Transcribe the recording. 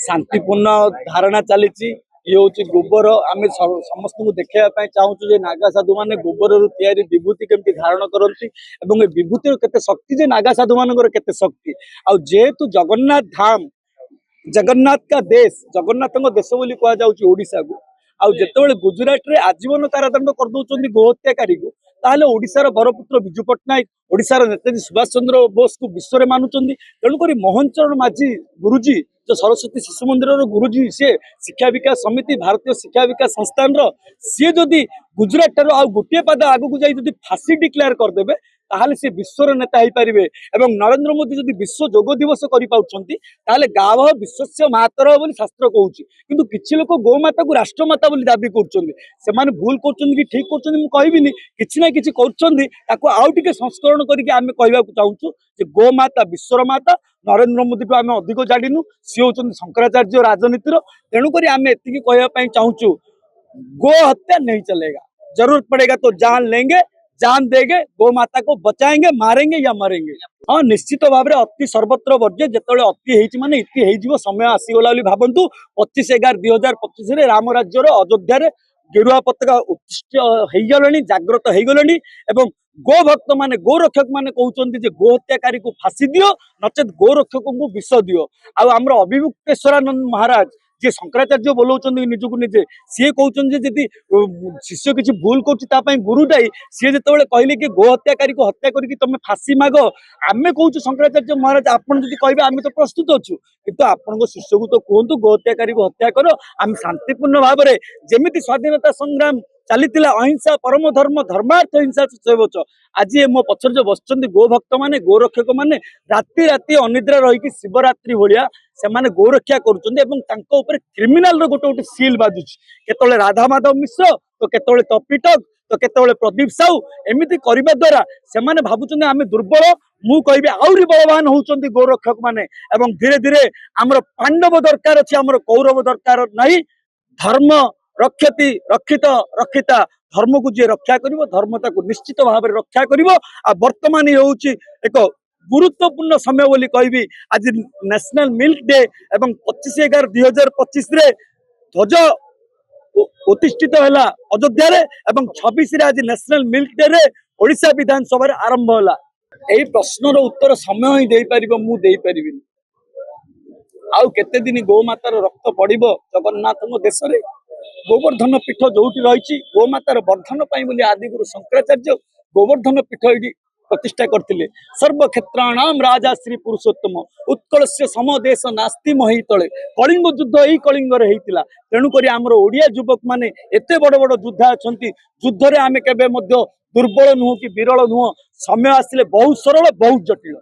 शांतिपूर्ण धारणा चली ये हूँ गोबर आम समस्त को देखा चाहूँ जे नागा साधु मैंने गोबर विभूति केमती धारण करती विभूतिर केते शक्ति जे नागा साधु मान केते शक्ति आहेतु जगन्नाथ धाम जगन्नाथ का देश जगन्नाथ देश बोली कहुशा को आते गुजरात रे आजीवन कारादंड कर दौरान गोहत्याकारी को ताहले ओडिशार बरपुत्र विजु पट्टनायक ओडिशार नेताजी सुभाष चंद्र बोस को विश्व में मानुंट तेणुक मोहन चरण माझी गुरुजी जो सरस्वती शिशु मंदिर गुरुजी सी शिक्षा विकास समिति भारतीय शिक्षा विकास संस्थान सी जदि गुजरात ठार गोटे पाद आगू जाई फांसी डिक्लेयर करदे ताहले सी विश्वर नेता हो पारे और नरेंद्र मोदी जदि विश्व योग दिवस कर गाव विश्वस्य मातर बोली शास्त्र कहूँ किंतु किसी लोक गोमाता को राष्ट्रमाता बोली दाबी कर भूल कर ठीक कर किसी ना कि कर संस्करण करके चाहूँ गोमाता विश्वर माता नरेंद्र मोदी को आम अधिक जाणीनु सी हूँ शंकराचार्य राजनीतिर तेणुक आम एति कहवाई चाहूँ गो हत्या नहीं चलेगा जरूरत पड़ेगा तो जान लेंगे जान देंगे गो माता को बचाएंगे मारेंगे या मरेंगे। हाँ निश्चित भाव में अति सर्वत्र वर्ज्य जिते अति माने इति हो समय आसीगला भावतु 25/11/2025 राम राज्यर अयोध्या गेरुआ पताका उत्तिष्ठ हो गले जागृत हो गले गो भक्त माने गो रक्षक माने कहते गो हत्याकारी को फांसी दियो नचेत गो रक्षक को विष दियो आमर अभिमुक्तेश्वरानंद महाराज जी शंकराचार्य बोलाऊँ निजक निजे सी कहते जी शिष्य किसी भूल कर गुरु दायी सी जो कहले कि गो हत्याकारी को हत्या करके तुम फांसी माग आम कहूँ शंकराचार्य महाराज आपड़ जी कहे आम तो प्रस्तुत अच्छु किंतु आपण शिष्य को तो कहतु गो हत्याकारी को हत्या कर आम शांतिपूर्ण भाव में जमी स्वाधीनता संग्राम चली अहिंसा परम धर्म धर्मार्थ हिंसा सेवच आज मो पछर जो बस गो भक्त माने गो रक्षक माने राति राति अनिद्रा रही शिवरात्रि भाया से गो रक्षा कर क्रिमिनाल गोटे गोटे सील बाजुची केतले राधा माधव मिश्र तो केतले तपिटक तो केतले प्रदीप साहू एमती करने द्वारा से भावुं आम दुर्बल मु कहि आहरी बलवान होती गोरक्षक माने धीरे धीरे आमर पांडव दरकार अच्छी आमर कौरव दरकार नहीं धर्म रक्षति रक्षित रक्षिता धर्म को जी रक्षा कर धर्मता को निश्चित भाव में रक्षा कर वर्तमान ये हूँ एक गुरुत्वपूर्ण समय बोली कहि आज नेशनल मिल्क डे एवं 25/11/2025 ध्वज उत्तिष्ठित है अयोध्या एवं 26 आज नेशनल मिल्क डे रे ओडिशा विधानसभा आरंभ होला यही प्रश्नर उत्तर समय ही दे पार मुझे आउ केते दिन गोमातार रक्त पड़िबो जगन्नाथ देश रे गोवर्धन पीठ जो रही गोमातार वर्धन बोली आदिगुरु शंकराचार्य गोवर्धन पीठ ये प्रतिष्ठा करते सर्वक्षेत्राणाम राजा श्री पुरुषोत्तम उत्कल से समदेश नास्ति मही तले कलिंग युद्ध यही कलिंगर होता तेणुक आमर ओडिया युवक माने एते बड़ बड़ योद्धा अच्छा युद्ध में आम के दुर्बल नुह कि विरल नुह समय आसिले बहुत सरल बहुत जटिल।